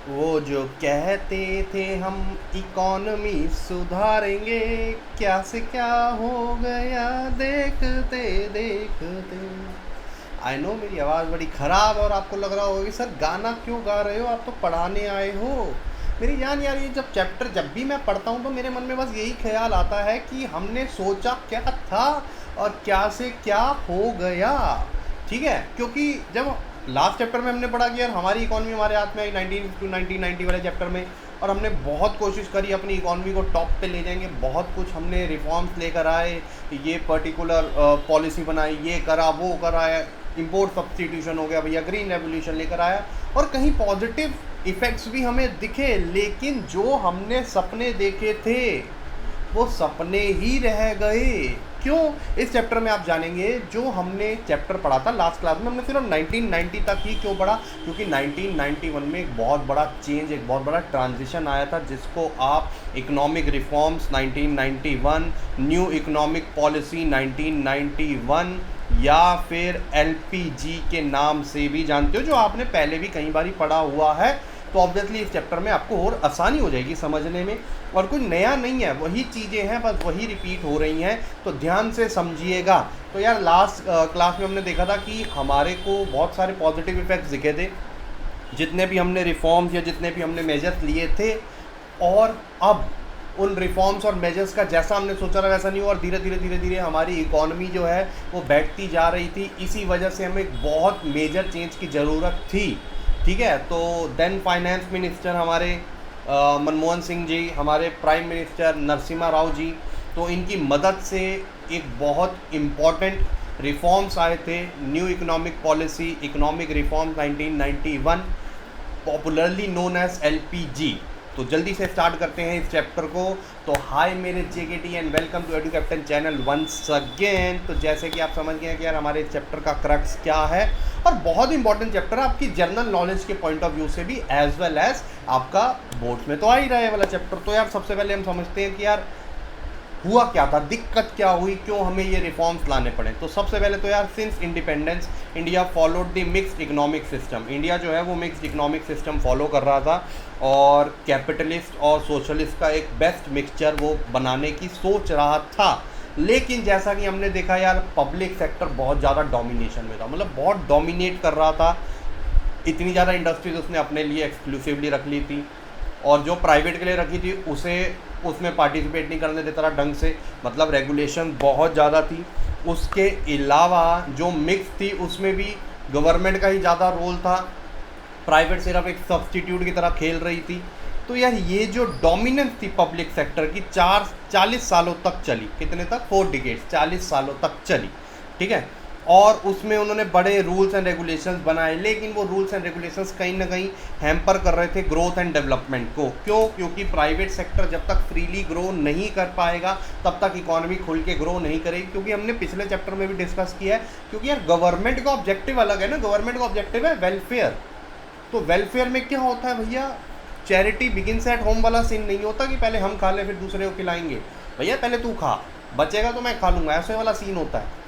वो जो कहते थे हम इकॉनमी सुधारेंगे, क्या से क्या हो गया देखते देखते। आई नो मेरी आवाज़ बड़ी ख़राब और आपको लग रहा होगा कि सर गाना क्यों गा रहे हो, आप तो पढ़ाने आए हो। मेरी जान यार, ये जब भी मैं पढ़ता हूँ तो मेरे मन में बस यही ख्याल आता है कि हमने सोचा क्या था और क्या से क्या हो गया। ठीक है, क्योंकि जब लास्ट चैप्टर में हमने पढ़ा कि यार हमारी इकॉनमी हमारे हाथ में आई 1990 वाले चैप्टर में, और हमने बहुत कोशिश करी अपनी इकॉनमी को टॉप पे ले जाएंगे, बहुत कुछ हमने रिफॉर्म्स लेकर आए, ये पर्टिकुलर पॉलिसी बनाई, ये करा वो कराया, इंपोर्ट सब्सटीट्यूशन हो गया भैया, ग्रीन रेवोल्यूशन लेकर आया, और कहीं पॉजिटिव इफ़ेक्ट्स भी हमें दिखे। लेकिन जो हमने सपने देखे थे वो सपने ही रह गए। क्यों? इस चैप्टर में आप जानेंगे। जो हमने चैप्टर पढ़ा था लास्ट क्लास में, हमने सिर्फ 1990 तक ही क्यों पढ़ा? क्योंकि 1991 में एक बहुत बड़ा चेंज, एक बहुत बड़ा ट्रांजिशन आया था, जिसको आप economic reforms 1991, new economic policy 1991, या फिर एलपीजी के नाम से भी जानते हो, जो आपने पहले भी कई बार पढ़ा हुआ है। तो ऑब्वियसली इस चैप्टर में आपको और आसानी हो जाएगी समझने में, और कुछ नया नहीं है, वही चीज़ें हैं, बस वही रिपीट हो रही हैं, तो ध्यान से समझिएगा। तो यार लास्ट क्लास में हमने देखा था कि हमारे को बहुत सारे पॉजिटिव इफ़ेक्ट्स दिखे थे, जितने भी हमने रिफॉर्म्स या जितने भी हमने मेजर्स लिए थे। और अब उन रिफॉर्म्स और मेजर्स का जैसा हमने सोचा था वैसा नहीं हुआ, और धीरे धीरे हमारी इकॉनमी जो है वो बैठती जा रही थी। इसी वजह से हमें एक बहुत मेजर चेंज की ज़रूरत थी। ठीक है, तो देन फाइनेंस मिनिस्टर हमारे मनमोहन सिंह जी, हमारे प्राइम मिनिस्टर नरसिम्हा राव जी, तो इनकी मदद से एक बहुत इम्पॉर्टेंट रिफॉर्म्स आए थे, new economic policy, economic reform 1991, popularly known as LPG. तो जल्दी से स्टार्ट करते हैं इस चैप्टर को। तो हाय मेरे JKT and welcome to edu captain channel once again. तो जैसे कि आप समझ गए हैं कि यार हमारे चैप्टर का क्रक्स क्या है, और बहुत इंपॉर्टेंट चैप्टर है आपकी जनरल नॉलेज के पॉइंट ऑफ व्यू से भी, एज वेल एज आपका बोर्ड्स में तो आ ही रहा है वाला चैप्टर। तो यार सबसे पहले हम समझते हैं कि यार हुआ क्या था, दिक्कत क्या हुई, क्यों हमें ये रिफॉर्म्स लाने पड़े। तो सबसे पहले तो यार since independence India followed the mixed economic system. India जो है वो मिक्स्ड इकोनॉमिक सिस्टम फॉलो कर रहा था, और कैपिटलिस्ट और सोशलिस्ट का एक बेस्ट मिक्सचर वो बनाने की सोच रहा था। लेकिन जैसा कि हमने देखा यार, पब्लिक सेक्टर बहुत ज़्यादा डोमिनेशन में था, मतलब बहुत डोमिनेट कर रहा था। इतनी ज़्यादा इंडस्ट्रीज उसने अपने लिए एक्सक्लूसिवली रख ली थी, और जो प्राइवेट के लिए रखी थी उसे उसमें पार्टिसिपेट नहीं करने देता था ढंग से, मतलब रेगुलेशन बहुत ज़्यादा थी। उसके अलावा जो मिक्स थी उसमें भी गवर्नमेंट का ही ज़्यादा रोल था, प्राइवेट सिर्फ एक सब्सटीट्यूट की तरह खेल रही थी। तो यार ये जो डोमिनेंस थी पब्लिक सेक्टर की 40 सालों तक चली। कितने तक? 4 डिकेड्स, 40 सालों तक चली। ठीक है, और उसमें उन्होंने बड़े रूल्स एंड रेगुलेशंस बनाए, लेकिन वो रूल्स एंड रेगुलेशंस कहीं ना कहीं हैम्पर कर रहे थे ग्रोथ एंड डेवलपमेंट को। क्यों? क्योंकि प्राइवेट सेक्टर जब तक फ्रीली ग्रो नहीं कर पाएगा तब तक इकोनॉमी खुल के ग्रो नहीं करेगी। क्योंकि हमने पिछले चैप्टर में भी डिस्कस किया है, क्योंकि यार गवर्नमेंट का ऑब्जेक्टिव अलग है ना। गवर्नमेंट का ऑब्जेक्टिव है वेलफेयर। तो वेलफेयर में क्या होता है भैया, चैरिटी बिगिंस एट होम वाला सीन नहीं होता कि पहले हम खा लें फिर दूसरे को खिलाएंगे। भैया पहले तू खा, बचेगा तो मैं खा लूँगा, ऐसे वाला सीन होता है।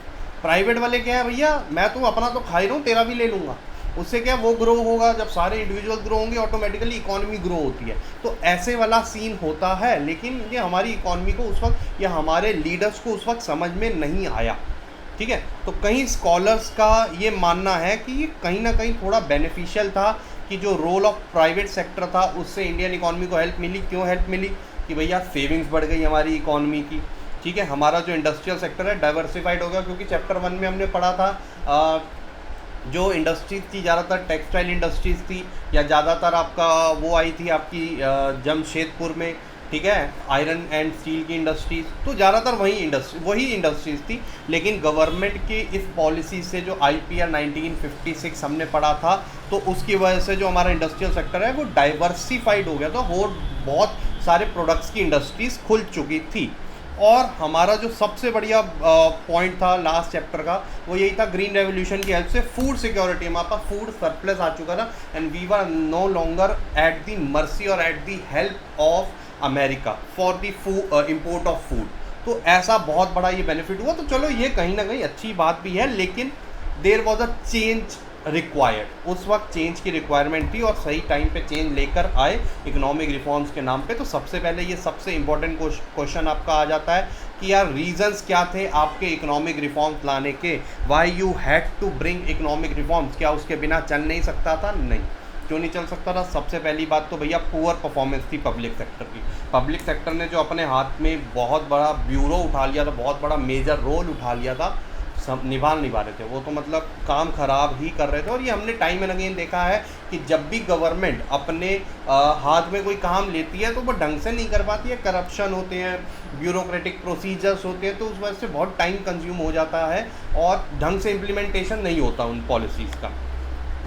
प्राइवेट वाले क्या है भैया, मैं तो अपना तो खा ही रहा हूँ, तेरा भी ले लूँगा। उससे क्या वो ग्रो होगा, जब सारे इंडिविजुअल ग्रो होंगे ऑटोमेटिकली इकॉनमी ग्रो होती है। तो ऐसे वाला सीन होता है। लेकिन ये हमारी इकॉनमी को उस वक्त या हमारे लीडर्स को उस वक्त समझ में नहीं आया। ठीक है, तो कई स्कॉलर्स का ये मानना है कि ये कहीं ना कहीं थोड़ा बेनिफिशियल था, कि जो रोल ऑफ प्राइवेट सेक्टर था उससे इंडियन इकॉनमी को हेल्प मिली। क्यों हेल्प मिली? कि भैया सेविंग्स बढ़ गई हमारी इकॉनमी की। ठीक है, हमारा जो इंडस्ट्रियल सेक्टर है डाइवर्सिफाइड हो गया, क्योंकि चैप्टर 1 में हमने पढ़ा था जो इंडस्ट्रीज़ थी ज़्यादातर टेक्सटाइल इंडस्ट्रीज़ थी, या ज़्यादातर आपका वो आई थी आपकी जमशेदपुर में। ठीक है, आयरन एंड स्टील की इंडस्ट्रीज़, तो ज़्यादातर वही इंडस्ट्रीज़ थी। लेकिन गवर्नमेंट की इस पॉलिसी से जो IPR 1956 हमने पढ़ा था, तो उसकी वजह से जो हमारा इंडस्ट्रियल सेक्टर है वो डाइवर्सिफाइड हो गया था, और बहुत सारे प्रोडक्ट्स की इंडस्ट्रीज़ खुल चुकी थी। और हमारा जो सबसे बढ़िया पॉइंट था लास्ट चैप्टर का, वो यही था, ग्रीन रेवोल्यूशन की हेल्प से फूड सिक्योरिटी, हमारे पास फूड सरप्लस आ चुका था, and we were no longer at the mercy और at the help of America for the import of food. तो ऐसा बहुत बड़ा ये बेनिफिट हुआ। तो चलो ये कहीं ना कहीं अच्छी बात भी है, लेकिन there was a change required, उस वक्त चेंज की रिक्वायरमेंट थी और सही टाइम पे चेंज लेकर आए इकोनॉमिक रिफॉर्म्स के नाम पे। तो सबसे पहले ये सबसे इंपॉर्टेंट क्वेश्चन आपका आ जाता है कि यार रीजंस क्या थे आपके इकोनॉमिक रिफॉर्म्स लाने के, why you had to bring economic reforms, क्या उसके बिना चल नहीं सकता था? नहीं, क्यों नहीं चल सकता था? सबसे पहली बात तो भैया पुअर परफॉर्मेंस थी पब्लिक सेक्टर की। पब्लिक सेक्टर ने जो अपने हाथ में बहुत बड़ा ब्यूरो उठा लिया था, बहुत बड़ा मेजर रोल उठा लिया था, सब निभा रहे थे वो, तो मतलब काम खराब ही कर रहे थे। और ये हमने टाइम एंड अगेन देखा है कि जब भी गवर्नमेंट अपने हाथ में कोई काम लेती है तो वो ढंग से नहीं कर पाती है, करप्शन होते हैं, ब्यूरोक्रेटिक प्रोसीजर्स होते हैं, तो उस वजह से बहुत टाइम कंज्यूम हो जाता है और ढंग से इम्प्लीमेंटेशन नहीं होता उन पॉलिसीज़ का।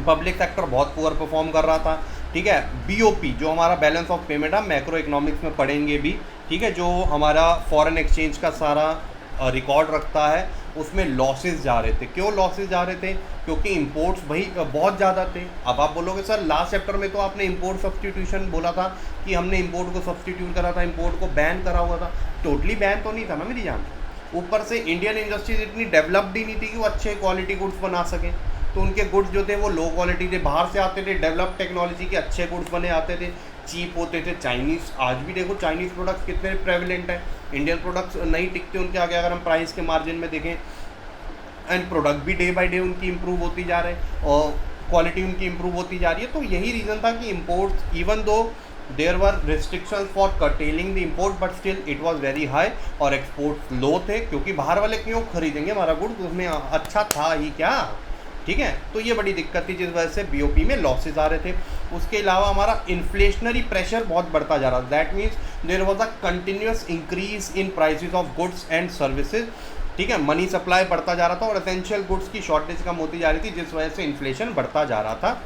पब्लिक सेक्टर बहुत पुअर परफॉर्म कर रहा था, ठीक है। बीओपी जो हमारा बैलेंस ऑफ पेमेंट, हम मैक्रो इकोनॉमिक्स में पढ़ेंगे भी, ठीक है, जो हमारा फॉरेन एक्सचेंज का सारा रिकॉर्ड रखता है, उसमें लॉसेस जा रहे थे। क्यों लॉसेस जा रहे थे? क्योंकि इंपोर्ट्स भाई बहुत ज़्यादा थे। अब आप बोलोगे सर लास्ट चैप्टर में तो आपने इंपोर्ट सब्सटीट्यूशन बोला था कि हमने इंपोर्ट को सब्सटीट्यूट करा था, इंपोर्ट को बैन करा हुआ था। टोटली बैन तो नहीं था ना मेरी जान। ऊपर से इंडियन इंडस्ट्रीज इतनी डेवलप्ड ही नहीं थी कि वो अच्छे क्वालिटी गुड्स बना सकें, तो उनके गुड्स जो थे वो लो क्वालिटी थे, बाहर से आते थे, डेवलप टेक्नोलॉजी के अच्छे गुड्स बने आते थे, चीप होते थे। चाइनीज़, आज भी देखो चाइनीज़ प्रोडक्ट्स कितने प्रेवलेंट हैं, इंडियन प्रोडक्ट्स नहीं टिकते उनके आगे अगर हम प्राइस के मार्जिन में देखें। एंड प्रोडक्ट भी डे बाय डे उनकी इम्प्रूव होती जा रहे हैं और क्वालिटी उनकी इम्प्रूव होती जा रही है। तो यही रीज़न था कि imports, even though there were restrictions for curtailing the import, but still it was very high और एक्सपोर्ट्स लो थे, क्योंकि बाहर वाले क्यों खरीदेंगे हमारा गुड्स, उसमें अच्छा था ही क्या, ठीक है। तो ये बड़ी दिक्कत थी जिस वजह से बीओपी में लॉसेज आ रहे थे। उसके अलावा हमारा इन्फ्लेशनरी प्रेशर बहुत बढ़ता जा रहा था। That means there was a continuous increase in prices of goods and services, ठीक है। मनी सप्लाई बढ़ता जा रहा था और एसेंशियल गुड्स की शॉर्टेज कम होती जा रही थी, जिस वजह से इन्फ्लेशन बढ़ता जा रहा था।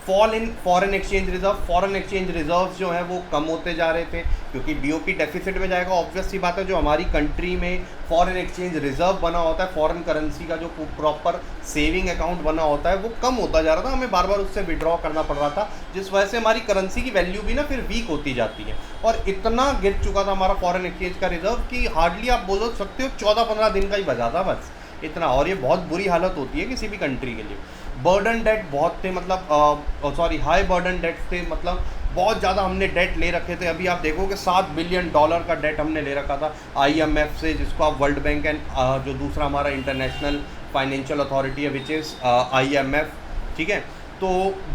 Fall in foreign exchange reserve, foreign exchange reserves जो है वो कम होते जा रहे थे, क्योंकि बीओपी डेफिसिट में जाएगा। ऑब्वियस सी बात है, जो हमारी कंट्री में फॉरेन एक्सचेंज रिजर्व बना होता है, फॉरेन करेंसी का जो प्रॉपर सेविंग अकाउंट बना होता है, वो कम होता जा रहा था, हमें बार बार उससे विड्रॉ करना पड़ रहा था, जिस वजह से हमारी करेंसी की वैल्यू भी ना फिर वीक होती जाती है। और इतना गिर चुका था हमारा फॉरेन एक्सचेंज का रिजर्व कि हार्डली आप बोल सकते हो 14-15 दिन का ही बचा था बस, इतना। और ये बहुत बुरी हालत होती है किसी भी कंट्री के लिए। बर्डन डेट बहुत थे, मतलब हाई बर्डन डेट थे, मतलब बहुत ज़्यादा हमने डेट ले रखे थे। अभी आप देखोगे $7 बिलियन का डेट हमने ले रखा था IMF से, जिसको आप वर्ल्ड बैंक एंड जो दूसरा हमारा इंटरनेशनल फाइनेंशियल अथॉरिटी है विच इज़ IMF, ठीक है। तो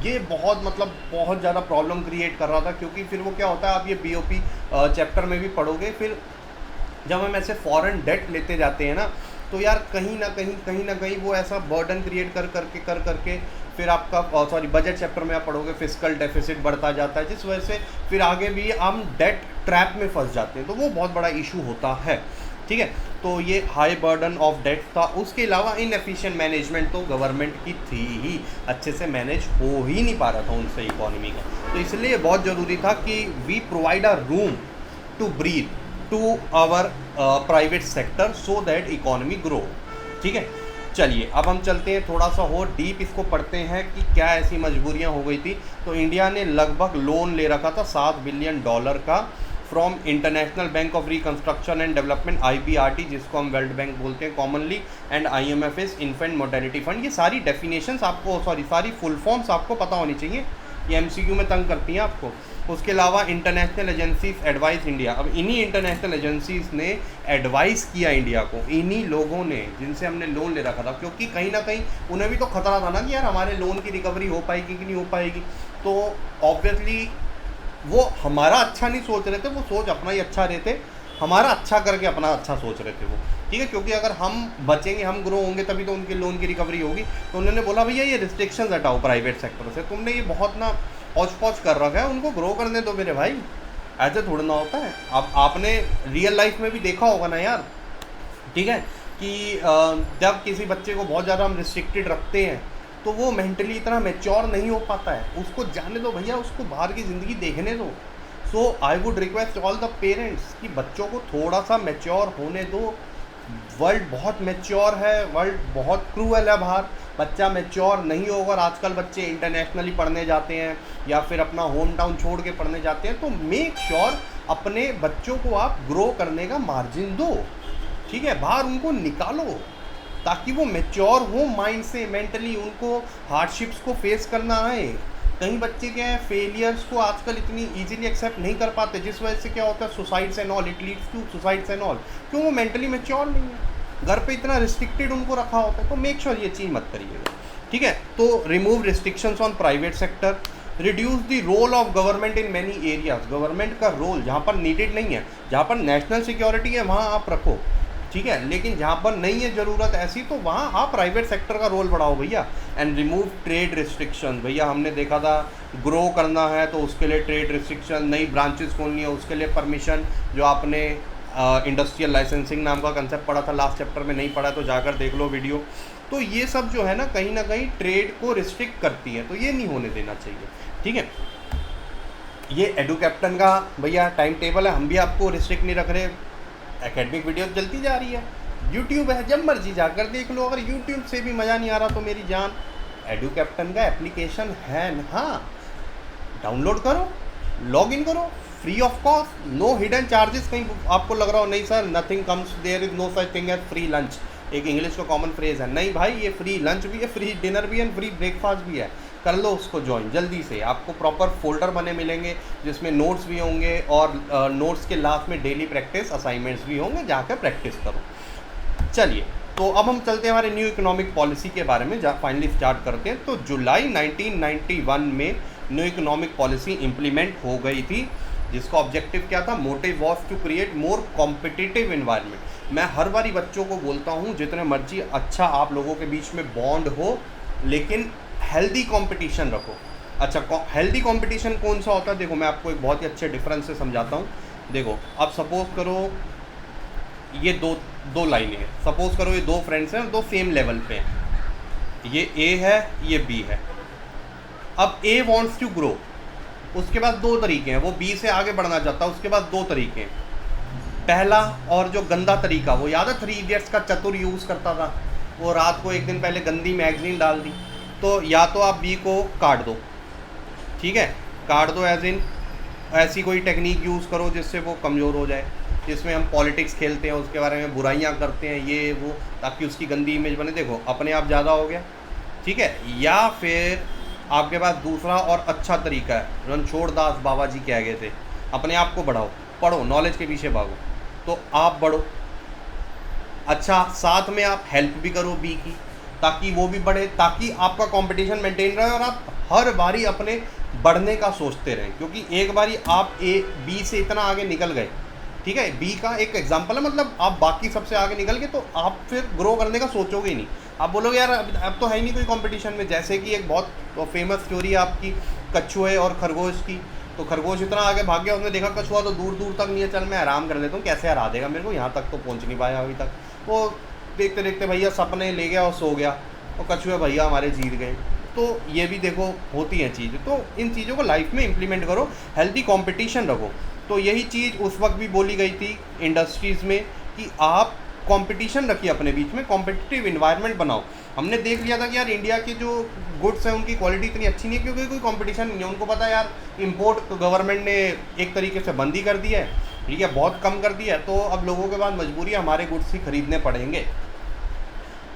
ये बहुत ज़्यादा प्रॉब्लम क्रिएट कर रहा था, क्योंकि फिर वो क्या होता है, आप ये BOP चैप्टर में भी पढ़ोगे, फिर जब हम ऐसे फॉरेन डेट लेते जाते हैं ना, तो यार कहीं ना कहीं वो ऐसा बर्डन क्रिएट कर करके फिर आपका बजट चैप्टर में आप पढ़ोगे, फिस्कल डेफिसिट बढ़ता जाता है, जिस वजह से फिर आगे भी हम डेट ट्रैप में फंस जाते हैं, तो वो बहुत बड़ा इशू होता है, ठीक है। तो ये हाई बर्डन ऑफ डेट था। उसके अलावा इनएफिशिएंट मैनेजमेंट तो गवर्नमेंट की थी ही, अच्छे से मैनेज हो ही नहीं पा रहा था उनसे इकोनॉमी का। तो इसलिए बहुत ज़रूरी था कि we provide a room to breathe to our private sector so that economy grow, ठीक है। चलिए अब हम चलते हैं थोड़ा सा और डीप, इसको पढ़ते हैं कि क्या ऐसी मजबूरियां हो गई थी। तो इंडिया ने लगभग लोन ले रखा था $7 बिलियन का from international bank of reconstruction and development IBRD, जिसको हम वर्ल्ड बैंक बोलते हैं commonly, and IMF is infant mortality fund. ये सारी डेफिनेशंस आपको सारी फुल फॉर्म्स आपको पता होनी चाहिए, ये MCQ में तंग करती हैं आपको। उसके अलावा इंटरनेशनल एजेंसीज एडवाइस इंडिया, अब इन्हीं इंटरनेशनल एजेंसीज ने एडवाइस किया इंडिया को, इन्हीं लोगों ने जिनसे हमने लोन ले रखा था, क्योंकि कहीं ना कहीं उन्हें भी तो खतरा था ना कि यार हमारे लोन की रिकवरी हो पाएगी कि नहीं हो पाएगी। तो ऑब्वियसली वो हमारा अच्छा नहीं सोच रहे थे, वो सोच अपना ही अच्छा रहे थे, हमारा अच्छा करके अपना अच्छा सोच रहे थे वो, ठीक है। क्योंकि अगर हम बचेंगे, हम ग्रो होंगे, तभी तो उनके लोन की रिकवरी होगी। तो उन्होंने बोला भैया ये रिस्ट्रिक्शंस हटाओ प्राइवेट सेक्टर से, तुमने ये बहुत ना हौच पौच कर रखा है, उनको ग्रो करने दो मेरे भाई, ऐसे थोड़ा ना होता है। अब आपने रियल लाइफ में भी देखा होगा ना यार, ठीक है, कि जब किसी बच्चे को बहुत ज़्यादा हम रिस्ट्रिक्टेड रखते हैं तो वो मेंटली इतना मैच्योर नहीं हो पाता है, उसको जाने दो भैया, उसको बाहर की ज़िंदगी देखने दो। So I would request all the parents कि बच्चों को थोड़ा सा मैच्योर होने दो। वर्ल्ड बहुत मैच्योर है, वर्ल्ड बहुत क्रूअल है बाहर, बच्चा मैच्योर नहीं होगा। और आजकल बच्चे इंटरनेशनली पढ़ने जाते हैं या फिर अपना होम टाउन छोड़ के पढ़ने जाते हैं, तो मेक श्योर अपने बच्चों को आप ग्रो करने का मार्जिन दो, ठीक है, बाहर उनको निकालो, ताकि वो मैच्योर हो माइंड से, मेंटली उनको हार्डशिप्स को फेस करना आए। कई बच्चे क्या है, फेलियर्स को आजकल इतनी इजीली एक्सेप्ट नहीं कर पाते, जिस वजह से क्या होता है suicides and all, it leads to suicides and all. क्यों? वो मेंटली मैच्योर नहीं है, घर पे इतना रिस्ट्रिक्टेड उनको रखा होता है। तो मेक श्योर ये चीज़ मत करिएगा, ठीक है। तो remove restrictions on private sector, reduce the role of government in many areas. Government का रोल जहाँ पर नीडेड नहीं है, जहाँ पर नेशनल सिक्योरिटी है वहाँ आप रखो, ठीक है, लेकिन जहाँ पर नहीं है ज़रूरत ऐसी तो वहाँ आप प्राइवेट सेक्टर का रोल बढ़ाओ भैया। And remove trade restriction. भैया हमने देखा था ग्रो करना है तो उसके लिए ट्रेड रिस्ट्रिक्शन, नई ब्रांचेस खोलनी है उसके लिए परमिशन, जो आपने इंडस्ट्रियल लाइसेंसिंग नाम का कंसेप्ट पढ़ा था लास्ट चैप्टर में, नहीं पढ़ा तो जाकर देख लो वीडियो। तो ये सब जो है ना कहीं ट्रेड को रिस्ट्रिक्ट करती है, तो ये नहीं होने देना चाहिए, ठीक है। ये एडू कैप्टन का भैया टाइम टेबल है, हम भी आपको रिस्ट्रिक्ट नहीं रख रहे, एकेडमिक वीडियो चलती जा रही है, यूट्यूब है, जब मर्जी जाकर देख लो। अगर यूट्यूब से भी मज़ा नहीं आ रहा तो मेरी जान, एडू कैप्टन का एप्लीकेशन है, हाँ डाउनलोड करो, लॉग इन करो, free of cost, no hidden charges. कहीं आपको लग रहा हो नहीं sir nothing comes, there is no such thing as free lunch, एक इंग्लिश का कॉमन फ्रेज है, नहीं भाई ये फ्री लंच भी है, फ्री डिनर भी है, फ्री ब्रेकफास्ट भी है। कर लो उसको ज्वाइन जल्दी से, आपको प्रॉपर फोल्डर बने मिलेंगे जिसमें नोट्स भी होंगे और नोट्स के लास्ट में डेली प्रैक्टिस असाइनमेंट्स भी होंगे, जाकर प्रैक्टिस करो। चलिए तो अब हम चलते हैं हमारे न्यू इकोनॉमिक पॉलिसी के बारे में, फाइनली स्टार्ट करते हैं। तो जुलाई 1991 में न्यू इकोनॉमिक पॉलिसी इम्प्लीमेंट हो गई थी, जिसका ऑब्जेक्टिव क्या था, motive was to create more competitive environment. मैं हर बारी बच्चों को बोलता हूँ जितने मर्जी अच्छा आप लोगों के बीच में बॉन्ड हो, लेकिन हेल्दी कंपटीशन रखो। अच्छा हेल्दी कंपटीशन कौन सा होता है, देखो मैं आपको एक बहुत ही अच्छे डिफरेंस से समझाता हूँ। देखो अब सपोज करो ये दो लाइनें हैं, सपोज करो ये दो फ्रेंड्स हैं, दो सेम लेवल पे हैं, ये ए है ये बी है। अब ए वांट्स टू ग्रो, उसके बाद दो तरीके हैं, वो बी से आगे बढ़ना चाहता है, उसके बाद दो तरीके हैं। पहला और जो गंदा तरीका, वो याद है 3 इडियट्स का चतुर यूज़ करता था, वो रात को एक दिन पहले गंदी मैगजीन डाल दी। तो या तो आप बी को काट दो, ठीक है, काट दो एज इन ऐसी कोई टेक्निक यूज़ करो जिससे वो कमज़ोर हो जाए, जिसमें हम पॉलिटिक्स खेलते हैं, उसके बारे में बुराइयां करते हैं ये वो, ताकि उसकी गंदी इमेज बने। देखो अपने आप ज़्यादा हो गया, ठीक है। या फिर आपके पास दूसरा और अच्छा तरीका है, रणछोड़ दास बाबा जी कह गए थे, अपने आप को बढ़ाओ, पढ़ो, नॉलेज के पीछे भागो, तो आप बढ़ो। अच्छा साथ में आप हेल्प भी करो बी की, ताकि वो भी बढ़े, ताकि आपका कंपटीशन मेंटेन रहे और आप हर बारी अपने बढ़ने का सोचते रहें। क्योंकि एक बारी आप बी से इतना आगे निकल गए, ठीक है, बी का एक एग्जांपल है, मतलब आप बाकी सबसे आगे निकल गए, तो आप फिर ग्रो करने का सोचोगे ही नहीं। आप बोलोगे यार अब तो है ही नहीं कोई कंपटीशन में। जैसे कि एक बहुत फेमस स्टोरी है आपकी कछुए और खरगोश की। तो खरगोश इतना आगे भाग गया, उसने देखा कछुआ तो दूर दूर तक नहीं है, चल मैं आराम कर लेता हूँ, कैसे हरा देगा मेरे को, यहाँ तक तो पहुँच नहीं पाया अभी तक। वो देखते देखते भैया सपने ले गया और सो गया, और कछुए भैया हमारे जीत गए। तो ये भी देखो होती हैं चीज़ें, तो इन चीज़ों को लाइफ में इम्प्लीमेंट करो, हेल्दी कंपटीशन रखो। तो यही चीज़ उस वक्त भी बोली गई थी इंडस्ट्रीज़ में कि आप कंपटीशन रखिए अपने बीच में, कॉम्पिटिटिव इन्वायरमेंट बनाओ। हमने देख लिया था कि यार इंडिया के जो गुड्स हैं उनकी क्वालिटी इतनी अच्छी नहीं है, क्योंकि कोई कंपटीशन नहीं है। उनको पता है यार इंपोर्ट तो गवर्नमेंट ने एक तरीके से बंदी कर दी है, ठीक है, बहुत कम कर दिया है, तो अब लोगों के बाद मजबूरी है हमारे गुड्स ही खरीदने पड़ेंगे।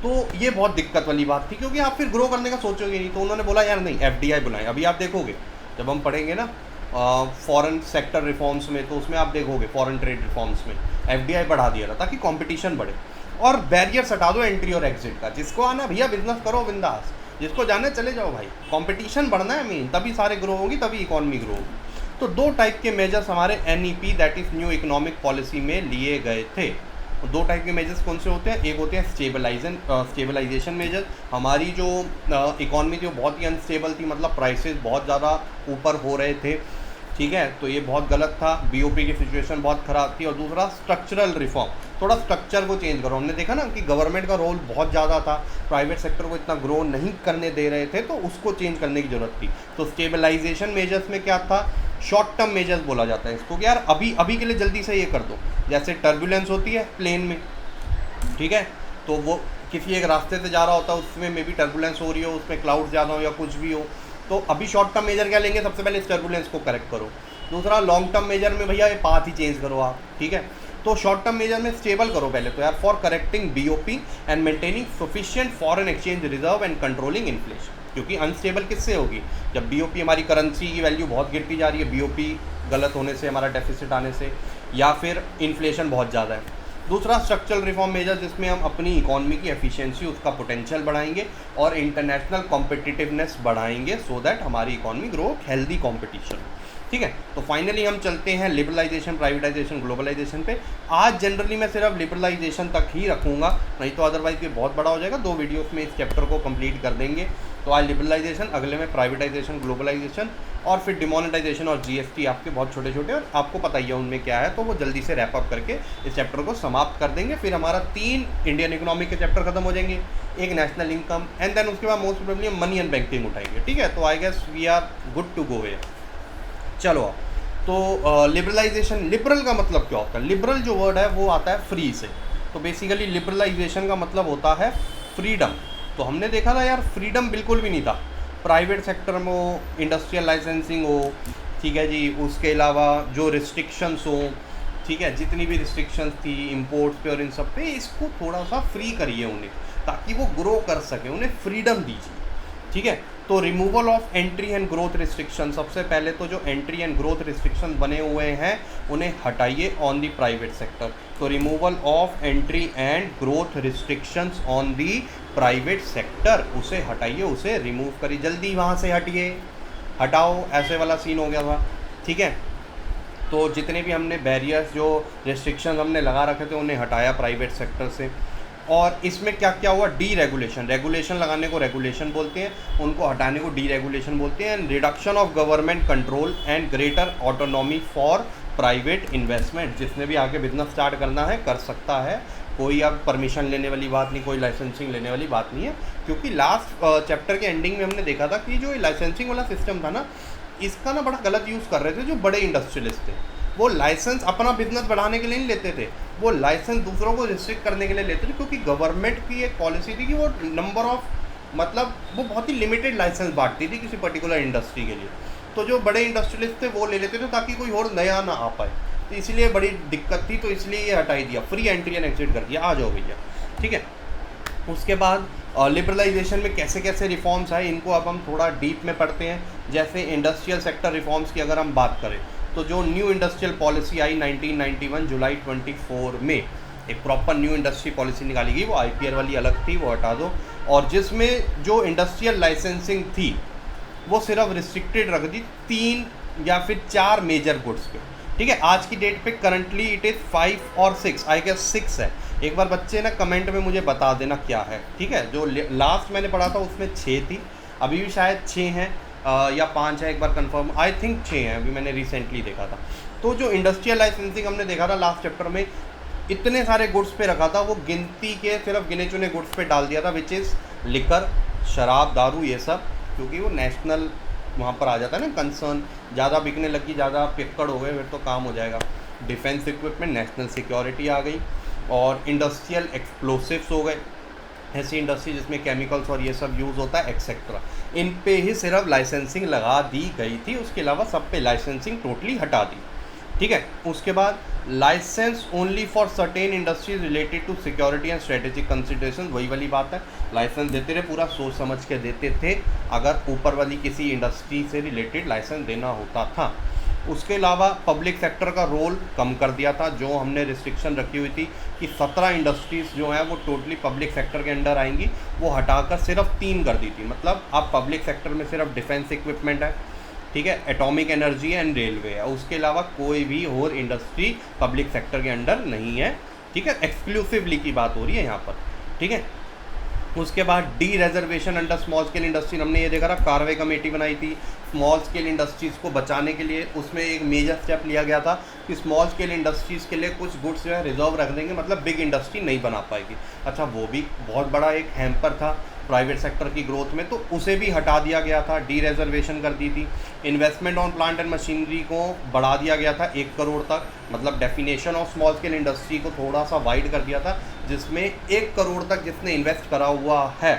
तो ये बहुत दिक्कत वाली बात थी, क्योंकि आप फिर ग्रो करने का सोचोगे नहीं। तो उन्होंने बोला यार नहीं, FDI बुलाएं। अभी आप देखोगे जब हम पढ़ेंगे ना फॉरेन सेक्टर रिफॉर्म्स में, तो उसमें आप देखोगे फॉरेन ट्रेड रिफॉर्म्स में FDI बढ़ा दिया था ताकि कंपटीशन बढ़े। और बैरियर्स हटा दो एंट्री और एग्जिट का, जिसको आना भैया बिजनेस करो बिंदास, जिसको जाना चले जाओ भाई, कंपटीशन बढ़ना है मेन, तभी सारे ग्रो होंगी, तभी इकॉनमी ग्रो होगी। तो 2 टाइप के मेजर्स हमारे NEP that is new economic policy में लिए गए थे। 2 टाइप के मेजर्स कौन से होते हैं, एक होते हैं स्टेबलाइजेशन मेजर। हमारी जो इकॉनमी थी वो बहुत ही अनस्टेबल थी, मतलब प्राइसेस बहुत ज़्यादा ऊपर हो रहे थे, ठीक है, तो ये बहुत गलत था, BOP की सिचुएशन बहुत ख़राब थी। और दूसरा स्ट्रक्चरल रिफॉर्म, थोड़ा स्ट्रक्चर को चेंज करो। हमने देखा ना कि गवर्नमेंट का रोल बहुत ज़्यादा था, प्राइवेट सेक्टर को इतना ग्रो नहीं करने दे रहे थे, तो उसको चेंज करने की ज़रूरत थी। तो स्टेबलाइजेशन मेजर्स में क्या था, शॉर्ट टर्म मेजर्स बोला जाता है इसको, कि यार अभी के लिए जल्दी से ये कर दो। जैसे टर्बुलेंस होती है प्लेन में, ठीक है, तो वो किसी एक रास्ते से जा रहा होता है, उसमें मे बी टर्बुलेंस हो रही हो, उसमें क्लाउड ज़्यादा हो या कुछ भी हो, तो अभी शॉर्ट टर्म मेजर क्या लेंगे, सबसे पहले इस टर्बुलेंस को करेक्ट करो। दूसरा लॉन्ग टर्म मेजर में भैया ये पाथ ही चेंज करो आप, ठीक है। तो शॉर्ट टर्म मेजर में स्टेबल करो पहले तो यार, for correcting BOP and maintaining sufficient foreign exchange reserve and controlling inflation. क्योंकि अनस्टेबल किससे होगी, जब बीओपी हमारी करेंसी की वैल्यू बहुत गिरती जा रही है, बीओपी गलत होने से, हमारा डेफिसिट आने से, या फिर इन्फ्लेशन बहुत ज़्यादा है। दूसरा स्ट्रक्चरल रिफॉर्म मेजर, जिसमें हम अपनी इकोनॉमी की एफिशिएंसी, उसका पोटेंशियल बढ़ाएंगे और इंटरनेशनल कॉम्पिटिटिवनेस बढ़ाएंगे, सो दैट हमारी इकोनॉमी ग्रो, हेल्दी कॉम्पिटिशन। ठीक है, तो फाइनली हम चलते हैं लिबरलाइजेशन, प्राइवेटाइजेशन, ग्लोबलाइजेशन पे। आज जनरली मैं सिर्फ लिबरलाइजेशन तक ही रखूँगा, नहीं तो अदरवाइज ये बहुत बड़ा हो जाएगा, 2 वीडियोस में इस चैप्टर को कंप्लीट कर देंगे। तो आज लिबरलाइजेशन, अगले में प्राइवेटाइजेशन, ग्लोबलाइजेशन, और फिर डिमोनेटाइजेशन और जीएसटी आपके बहुत छोटे छोटे, और आपको पता ही है उनमें क्या है, तो वो जल्दी से रैप अप करके इस चैप्टर को समाप्त कर देंगे। फिर हमारा 3 इंडियन इकोनॉमी के चैप्टर खत्म हो जाएंगे, एक नेशनल इनकम, एंड देन उसके बाद most probably money and banking उठाएंगे। ठीक है, तो I guess we are good to go है। चलो, तो लिबरलाइजेशन, लिबरल का मतलब क्या होता है? लिबरल जो वर्ड है वो आता है फ्री से, तो बेसिकली लिबरलाइजेशन का मतलब होता है फ्रीडम। तो हमने देखा था यार, फ्रीडम बिल्कुल भी नहीं था, प्राइवेट सेक्टर में हो, इंडस्ट्रियल लाइसेंसिंग हो, ठीक है जी, उसके अलावा जो रिस्ट्रिक्शंस हो, ठीक है, जितनी भी रिस्ट्रिक्शंस थी इम्पोर्ट्स पे और इन सब पे, इसको थोड़ा सा फ्री करिए उन्हें, ताकि वो ग्रो कर सके, उन्हें फ्रीडम दीजिए। ठीक है, तो removal of entry and growth restriction, सबसे पहले तो जो एंट्री एंड ग्रोथ रिस्ट्रिक्शन बने हुए हैं उन्हें हटाइए ऑन दी प्राइवेट सेक्टर। तो removal of entry and growth restrictions on the private sector, उसे हटाइए, उसे रिमूव करिए, जल्दी वहाँ से हटिए, हटाओ, ऐसे वाला सीन हो गया था। ठीक है, तो जितने भी हमने बैरियर्स, जो रिस्ट्रिक्शन हमने लगा रखे थे, उन्हें हटाया प्राइवेट सेक्टर से। और इसमें क्या क्या हुआ? डी रेगुलेशन, रेगुलेशन लगाने को रेगुलेशन बोलते हैं, उनको हटाने को डी रेगुलेशन बोलते हैं। And reduction of government control and greater autonomy for private investment, जिसने भी आगे बिजनेस स्टार्ट करना है कर सकता है, कोई अब परमिशन लेने वाली बात नहीं, कोई लाइसेंसिंग लेने वाली बात नहीं है। क्योंकि लास्ट चैप्टर के एंडिंग में हमने देखा था कि जो लाइसेंसिंग वाला सिस्टम था ना, इसका ना बड़ा गलत यूज़ कर रहे थे जो बड़े इंडस्ट्रियलिस्ट थे। वो लाइसेंस अपना बिजनेस बढ़ाने के लिए नहीं लेते थे, वो लाइसेंस दूसरों को रिस्ट्रिक्ट करने के लिए लेते थे, क्योंकि गवर्नमेंट की एक पॉलिसी थी कि वो नंबर ऑफ, मतलब वो बहुत ही लिमिटेड लाइसेंस बांटती थी किसी पर्टिकुलर इंडस्ट्री के लिए। तो जो बड़े इंडस्ट्रियलिस्ट थे वो ले लेते थे ताकि कोई और नया ना आ पाए, तो इसलिए बड़ी दिक्कत थी, तो इसलिए ये हटाई दिया, फ्री एंट्री एंड एग्जिट कर दिया, आ जाओ भैया। ठीक है, उसके बाद लिबरलाइजेशन में कैसे कैसे रिफॉर्म्स आए, इनको अब हम थोड़ा डीप में पढ़ते हैं। जैसे इंडस्ट्रियल सेक्टर रिफॉर्म्स की अगर हम बात करें, तो जो न्यू इंडस्ट्रियल पॉलिसी आई 1991 जुलाई 24 में, एक प्रॉपर न्यू इंडस्ट्री पॉलिसी निकाली गई, वो आईपीआर वाली अलग थी, वो हटा दो, और जिसमें जो इंडस्ट्रियल लाइसेंसिंग थी वो सिर्फ रिस्ट्रिक्टेड रख दी 3 या फिर 4 मेजर गुड्स पे। ठीक है, आज की डेट पे करंटली इट इज़ 5 और 6, आई गेस 6 है। एक बार बच्चे ना कमेंट में मुझे बता देना क्या है। ठीक है, जो लास्ट मैंने पढ़ा था उसमें 6 थी, अभी भी शायद 6 हैं या 5 है, एक बार कंफर्म, आई थिंक 6 हैं, अभी मैंने रिसेंटली देखा था। तो जो इंडस्ट्रियल लाइसेंसिंग हमने देखा था लास्ट चैप्टर में, इतने सारे गुड्स पे रखा था, वो गिनती के सिर्फ गिने चुने गुड्स पे डाल दिया था, विच इज़ लिकर, शराब, दारू, ये सब, क्योंकि वो नेशनल वहाँ पर आ जाता है ना कंसर्न, ज़्यादा बिकने लगी, ज़्यादा पिक्कड़ हो गए, फिर तो काम हो जाएगा। डिफेंस इक्विपमेंट, नेशनल सिक्योरिटी आ गई, और इंडस्ट्रियल एक्सप्लोसिव्स हो गए, ऐसी इंडस्ट्री जिसमें केमिकल्स और ये सब यूज़ होता है एक्सेट्रा, इन पे ही सिर्फ लाइसेंसिंग लगा दी गई थी, उसके अलावा सब पे लाइसेंसिंग टोटली हटा दी। ठीक है, उसके बाद license only for certain industries related to security and strategic consideration, वही वाली बात है, लाइसेंस देते रहे, पूरा सोच समझ के देते थे अगर ऊपर वाली किसी इंडस्ट्री से रिलेटेड लाइसेंस देना होता था। उसके अलावा पब्लिक सेक्टर का रोल कम कर दिया था, जो हमने रिस्ट्रिक्शन रखी हुई थी कि 17 इंडस्ट्रीज़ जो हैं वो टोटली पब्लिक सेक्टर के अंडर आएंगी, वो हटाकर सिर्फ 3 कर दी थी। मतलब अब पब्लिक सेक्टर में सिर्फ डिफेंस इक्विपमेंट है, ठीक है, एटॉमिक एनर्जी एंड रेलवे है, उसके अलावा कोई भी और इंडस्ट्री पब्लिक सेक्टर के अंडर नहीं है। ठीक है, एक्सक्लूसिवली की बात हो रही है यहाँ पर। ठीक है, उसके बाद D reservation under small scale industry, हमने ये देखा था, कार्वे कमेटी बनाई थी स्मॉल स्केल इंडस्ट्रीज़ को बचाने के लिए। उसमें एक मेजर स्टेप लिया गया था कि स्मॉल स्केल इंडस्ट्रीज़ के लिए कुछ गुड्स जो है रिजर्व रख देंगे, मतलब बिग इंडस्ट्री नहीं बना पाएगी। अच्छा, वो भी बहुत बड़ा एक हैम्पर था प्राइवेट सेक्टर की ग्रोथ में, तो उसे भी हटा दिया गया था, डी रिजर्वेशन कर दी थी। Investment on plant and machinery को बढ़ा दिया गया था 1 करोड़ तक, मतलब definition of small scale industry को थोड़ा सा वाइड कर दिया था, जिसमें 1 करोड़ तक जिसने इन्वेस्ट करा हुआ है,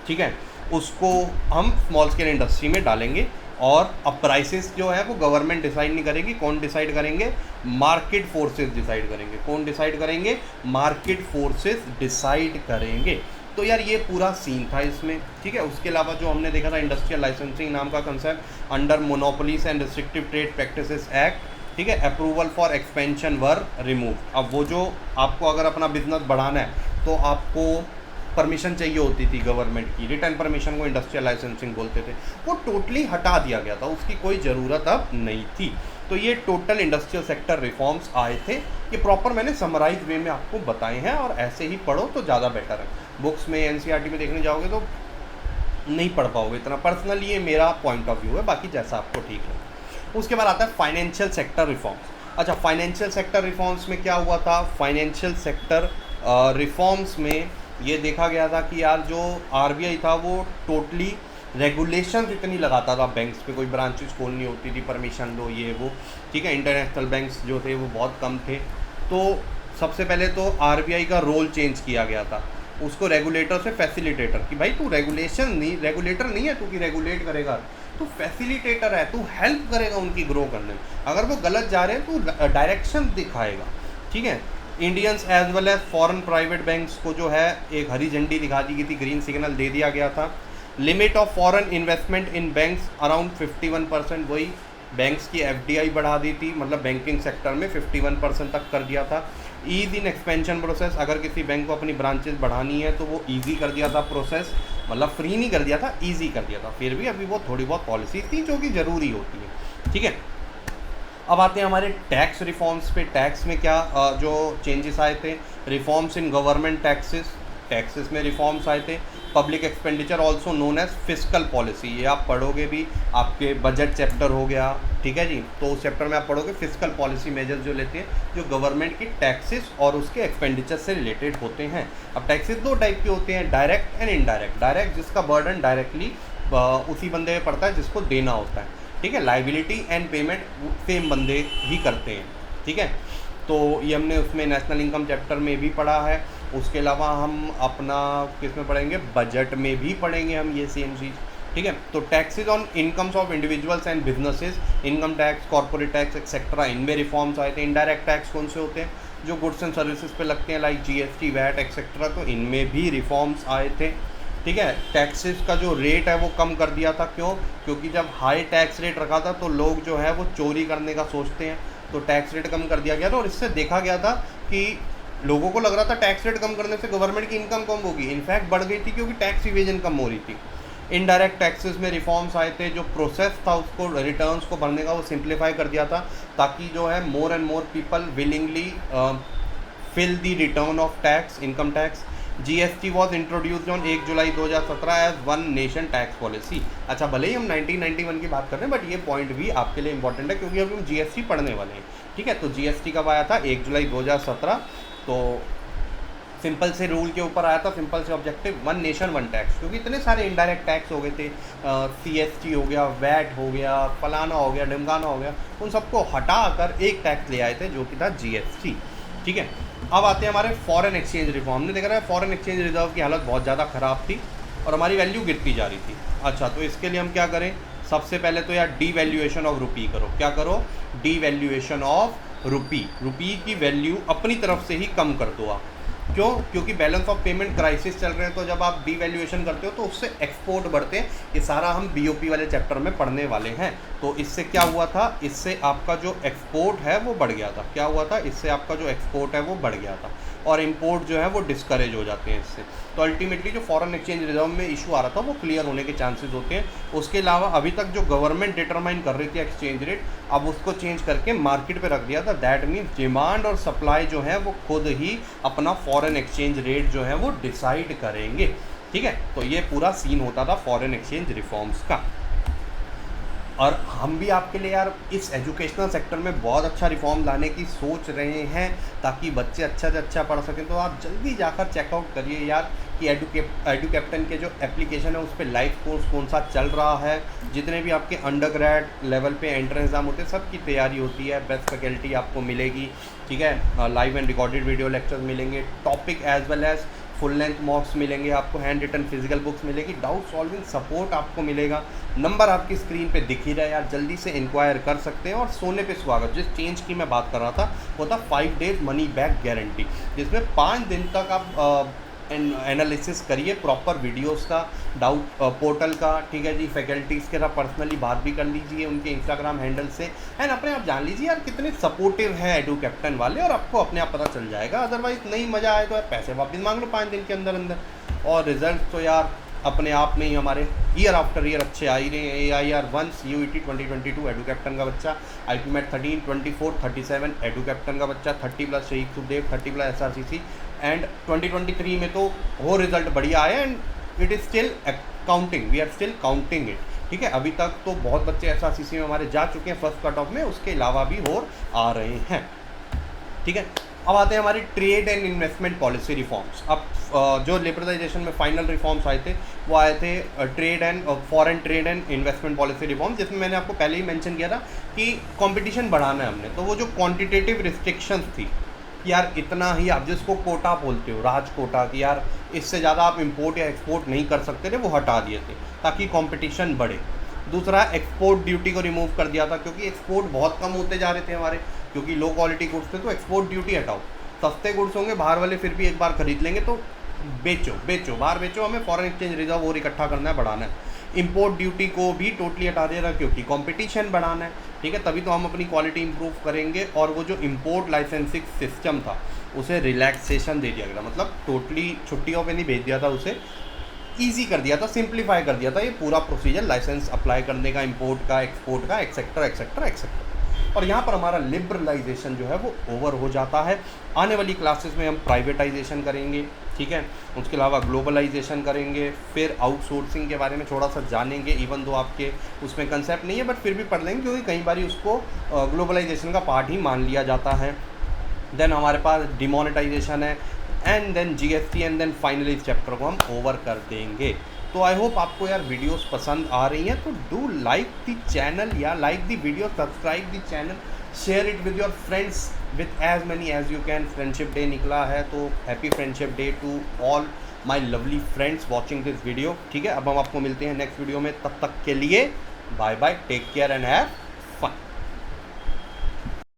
ठीक है, उसको हम स्मॉल स्केल इंडस्ट्री में डालेंगे। और अब प्राइसेस जो है वो गवर्नमेंट डिसाइड नहीं करेगी, कौन डिसाइड करेंगे? मार्केट फोर्सेस डिसाइड करेंगे। कौन डिसाइड करेंगे? मार्केट फोर्सेस डिसाइड करेंगे। तो यार ये पूरा सीन था इसमें, ठीक है। उसके अलावा जो हमने देखा था इंडस्ट्रियल लाइसेंसिंग नाम का concept, under monopolies and restrictive trade practices act, ठीक है, approval for expansion were remove. अब वो जो आपको अगर अपना बिजनेस बढ़ाना है तो आपको परमिशन चाहिए होती थी गवर्नमेंट की, रिटर्न परमिशन को इंडस्ट्रियल लाइसेंसिंग बोलते थे, वो टोटली हटा दिया गया था, उसकी कोई ज़रूरत अब नहीं थी। तो ये टोटल इंडस्ट्रियल सेक्टर रिफॉर्म्स आए थे, ये प्रॉपर मैंने समराइज वे में आपको बताए हैं, और ऐसे ही पढ़ो तो ज़्यादा बेटर है। बुक्स में एनसीईआरटी में देखने जाओगे तो नहीं पढ़ पाओगे इतना। पर्सनली ये मेरा पॉइंट ऑफ व्यू है, बाकी जैसा आपको ठीक है। उसके बाद आता है फाइनेंशियल सेक्टर रिफॉर्म्स। अच्छा, फाइनेंशियल सेक्टर रिफॉर्म्स में क्या हुआ था? फाइनेंशियल सेक्टर रिफॉर्म्स में ये देखा गया था कि यार जो आरबीआई था वो टोटली रेगुलेशन इतनी लगाता था बैंक्स पे, कोई ब्रांचेस खोलनी होती थी, परमिशन दो, ये वो, ठीक है। इंटरनेशनल बैंक्स जो थे वो बहुत कम थे। तो सबसे पहले तो आरबीआई का रोल चेंज किया गया था, उसको रेगुलेटर से फैसिलिटेटर, कि भाई तू रेगुलेटर नहीं है, तू कि रेगुलेट करेगा, तू फैसिलिटेटर है, तू हेल्प करेगा उनकी ग्रो करने में। अगर वो गलत जा रहे हैं तो डायरेक्शन दिखाएगा, ठीक है। Indians as well as foreign private banks को जो है एक हरी झंडी दिखा दी गई थी, ग्रीन सिग्नल दे दिया गया था। Limit of foreign investment in banks around 51%, वही बैंक्स की एफडीआई बढ़ा दी थी, मतलब बैंकिंग सेक्टर में 51% तक कर दिया था। ईज इन एक्सपेंशन प्रोसेस, अगर किसी बैंक को अपनी ब्रांचेस बढ़ानी है तो वो ईजी कर दिया था प्रोसेस, मतलब फ्री नहीं कर दिया था, ईजी कर दिया था। फिर भी अभी वो थोड़ी बहुत पॉलिसी थी जो कि ज़रूरी होती है, ठीक है। अब आते हैं हमारे टैक्स रिफॉर्म्स पे। टैक्स में क्या जो चेंजेस आए थे? रिफॉर्म्स इन गवर्नमेंट टैक्सेस में रिफॉर्म्स आए थे। Public expenditure also known as fiscal policy, ये आप पढ़ोगे भी, आपके बजट चैप्टर हो गया, ठीक है जी। तो उस चैप्टर में आप पढ़ोगे फिस्कल पॉलिसी मेजर्स जो लेते हैं, जो गवर्नमेंट की टैक्सेस और उसके एक्सपेंडिचर से रिलेटेड होते हैं। अब टैक्सेस दो टाइप के होते हैं, डायरेक्ट एंड इनडायरेक्ट। डायरेक्ट जिसका बर्डन डायरेक्टली उसी बंदे पे पड़ता है जिसको देना होता है, ठीक है। लाइबिलिटी एंड पेमेंट सेम बंदे ही करते हैं, ठीक है। तो ये हमने उसमें नेशनल इनकम चैप्टर में भी पढ़ा है। उसके अलावा हम अपना किस में पढ़ेंगे? बजट में भी पढ़ेंगे हम ये सेम चीज़, ठीक है। तो taxes on incomes of individuals and businesses, income tax, corporate tax etcetera, इनमें रिफॉर्म्स आए थे। इनडायरेक्ट टैक्स कौन से होते हैं? जो गुड्स एंड सर्विसेज पे लगते हैं, लाइक जीएसटी, वैट एक्सेट्रा, तो इनमें भी रिफॉर्म्स आए थे, ठीक है। टैक्सेस का जो रेट है वो कम कर दिया था। क्यों? क्योंकि जब हाई टैक्स रेट रखा था तो लोग जो है वो चोरी करने का सोचते हैं, तो टैक्स रेट कम कर दिया गया था। और इससे देखा गया था कि लोगों को लग रहा था टैक्स रेट कम करने से गवर्नमेंट की इनकम कम होगी, इनफैक्ट बढ़ गई थी, क्योंकि टैक्स इवेजन कम हो रही थी। इनडायरेक्ट टैक्सेस में रिफॉर्म्स आए थे, जो प्रोसेस था उसको रिटर्न्स को भरने का वो सिंप्लीफाई कर दिया था, ताकि जो है more and more people willingly fill the return of tax, income tax. GST was introduced on 1 July 2017 as one nation tax policy. अच्छा, भले ही हम 1991 की बात कर रहे हैं, बट ये पॉइंट भी आपके लिए इंपॉर्टेंट है, क्योंकि अभी हम जीएसटी पढ़ने वाले हैं, ठीक है। तो जीएसटी कब आया था? 1 जुलाई 2017। तो सिंपल से रूल के ऊपर आया था, सिंपल से objective, one nation one tax, क्योंकि इतने सारे इनडायरेक्ट टैक्स हो गए थे, सीएसटी हो गया, वैट हो गया, फलाना हो गया, ढिमकाना हो गया, उन सबको हटा कर एक टैक्स ले आए थे जो कि था जीएसटी, ठीक है। अब आते हैं हमारे फॉरेन एक्सचेंज रिफॉर्म। हमने देखा है फॉरेन एक्सचेंज रिजर्व की हालत बहुत ज़्यादा ख़राब थी और हमारी वैल्यू गिरती जा रही थी। अच्छा, तो इसके लिए हम क्या करें? सबसे पहले तो यार डीवैल्यूएशन ऑफ रुपी करो। क्या करो? Devaluation of rupee. रुपी की वैल्यू अपनी तरफ से ही कम कर दो आप। क्यों? क्योंकि बैलेंस ऑफ पेमेंट क्राइसिस चल रहे हैं, तो जब आप डीवैल्यूएशन करते हो तो उससे एक्सपोर्ट बढ़ते हैं। ये सारा हम बीओपी वाले चैप्टर में पढ़ने वाले हैं। तो इससे क्या हुआ था? इससे आपका जो एक्सपोर्ट है वो बढ़ गया था। क्या हुआ था? इससे आपका जो एक्सपोर्ट है वो बढ़ गया था और इंपोर्ट जो है वो डिस्करेज हो जाते हैं इससे। तो अल्टीमेटली जो फॉरेन एक्सचेंज रिजर्व में इशू आ रहा था वो क्लियर होने के चांसेस होते हैं। उसके अलावा अभी तक जो गवर्नमेंट डिटरमाइन कर रही थी एक्सचेंज रेट, अब उसको चेंज करके मार्केट पे रख दिया था। दैट मीन्स डिमांड और सप्लाई जो है वो खुद ही अपना फॉरेन एक्सचेंज रेट जो है वो डिसाइड करेंगे, ठीक है। तो ये पूरा सीन होता था फॉरेन एक्सचेंज रिफॉर्म्स का। और हम भी आपके लिए यार इस एजुकेशनल सेक्टर में बहुत अच्छा रिफॉर्म लाने की सोच रहे हैं, ताकि बच्चे अच्छा से अच्छा पढ़ सकें। तो आप जल्दी जाकर चेकआउट करिए यार कि एडू कैप्टन के जो एप्लीकेशन है उस पर लाइव कोर्स कौन सा चल रहा है। जितने भी आपके अंडर ग्रेड लेवल पे एंट्रेंस एग्जाम होते हैं सबकी तैयारी होती है। बेस्ट फैकल्टी आपको मिलेगी, ठीक है। Live and recorded video lectures मिलेंगे, topic as well as full length mocks मिलेंगे आपको, हैंड रिटन फिजिकल बुक्स मिलेगी, डाउट सॉल्विंग सपोर्ट आपको मिलेगा। नंबर आपकी स्क्रीन पे दिख ही रहा है यार, जल्दी से इंक्वायर कर सकते हैं। और सोने पे सुहागा, जिस चेंज की मैं बात कर रहा था वो था 5 डेज मनी बैक गारंटी, जिसमें 5 दिन तक आप एनालिसिस करिए प्रॉपर वीडियोस का, डाउट पोर्टल का, ठीक है जी। फैकल्टीज़ के साथ पर्सनली बात भी कर लीजिए उनके इंस्टाग्राम हैंडल से, एंड अपने आप जान लीजिए यार कितने सपोर्टिव हैं एडू कैप्टन वाले, और आपको अपने आप पता चल जाएगा। अदरवाइज नहीं मज़ा आए तो यार पैसे वापस मांग लो 5 दिन के अंदर अंदर। और रिजल्ट तो यार अपने आप में ही हमारे ईयर आफ्टर ईयर अच्छे आ ही रहे हैं। AIR1 CUET 2022 एडू कैप्टन का बच्चा, IPMET 13, 24, 37 एडू कैप्टन का बच्चा, 30+ शहीद सुखदेव, 30+ SRCC, एंड 2023 में तो वो रिजल्ट बढ़िया आया, and it is still counting, we are still counting it, ठीक है। अभी तक तो बहुत बच्चे SRCC में हमारे जा चुके हैं फर्स्ट कट ऑफ में, उसके अलावा भी और आ रहे हैं, ठीक है। अब आते हैं हमारी trade and investment policy reforms. अब जो लिबरलाइजेशन में फाइनल रिफॉर्म्स आए थे वो आए थे trade and foreign trade and investment policy reforms, जिसमें मैंने आपको पहले ही मेंशन किया था कि कंपटीशन बढ़ाना है हमने। तो वो जो क्वांटिटेटिव रिस्ट्रिक्शंस थी कि यार इतना ही, आप जिसको कोटा बोलते हो, राज कोटा, कि यार इससे ज़्यादा आप इंपोर्ट या एक्सपोर्ट नहीं कर सकते थे, वो हटा दिए थे ताकि कंपटीशन बढ़े। दूसरा, एक्सपोर्ट ड्यूटी को रिमूव कर दिया था, क्योंकि एक्सपोर्ट बहुत कम होते जा रहे थे हमारे, क्योंकि लो क्वालिटी गुड्स थे। तो एक्सपोर्ट ड्यूटी हटाओ, सस्ते गुड्स होंगे बाहर वाले फिर भी एक बार खरीद लेंगे, तो बेचो बाहर बेचो, हमें फॉरेन एक्सचेंज रिजर्व और इकट्ठा करना है, बढ़ाना है। इंपोर्ट ड्यूटी को भी टोटली हटा दे रहा, क्योंकि कंपटीशन बढ़ाना है, ठीक है। तभी तो हम अपनी क्वालिटी इंप्रूव करेंगे। और वो जो इंपोर्ट लाइसेंसिंग सिस्टम था उसे रिलैक्सेशन दे दिया गया, मतलब टोटली छुट्टियों पे नहीं भेज दिया था, उसे ईजी कर दिया था, सिंप्लीफाई कर दिया था ये पूरा प्रोसीजर लाइसेंस अप्लाई करने का, इंपोर्ट का, एक्सपोर्ट का, एक्सेट्रा एक्सेट्रा एक्सेट्रा। और यहाँ पर हमारा लिबरलाइजेशन जो है वो ओवर हो जाता है। आने वाली क्लासेस में हम प्राइवेटाइजेशन करेंगे, ठीक है। उसके अलावा ग्लोबलाइजेशन करेंगे, फिर आउटसोर्सिंग के बारे में थोड़ा सा जानेंगे, इवन दो आपके उसमें कंसेप्ट नहीं है बट फिर भी पढ़ लेंगे, क्योंकि कई बार उसको ग्लोबलाइजेशन का पार्ट ही मान लिया जाता है। देन हमारे पास डिमोनेटाइजेशन है, and then GST, and then finally इस चैप्टर को हम ओवर कर देंगे। तो आई होप आपको यार वीडियोस पसंद आ रही हैं, तो डू लाइक द चैनल या like the video, subscribe the channel, share it with your friends with as many as you can. Friendship day निकला है, तो happy friendship day to all my lovely friends watching this video, ठीक है। अब हम आपको मिलते हैं नेक्स्ट वीडियो में, तब तक के लिए bye bye, take care and have fun.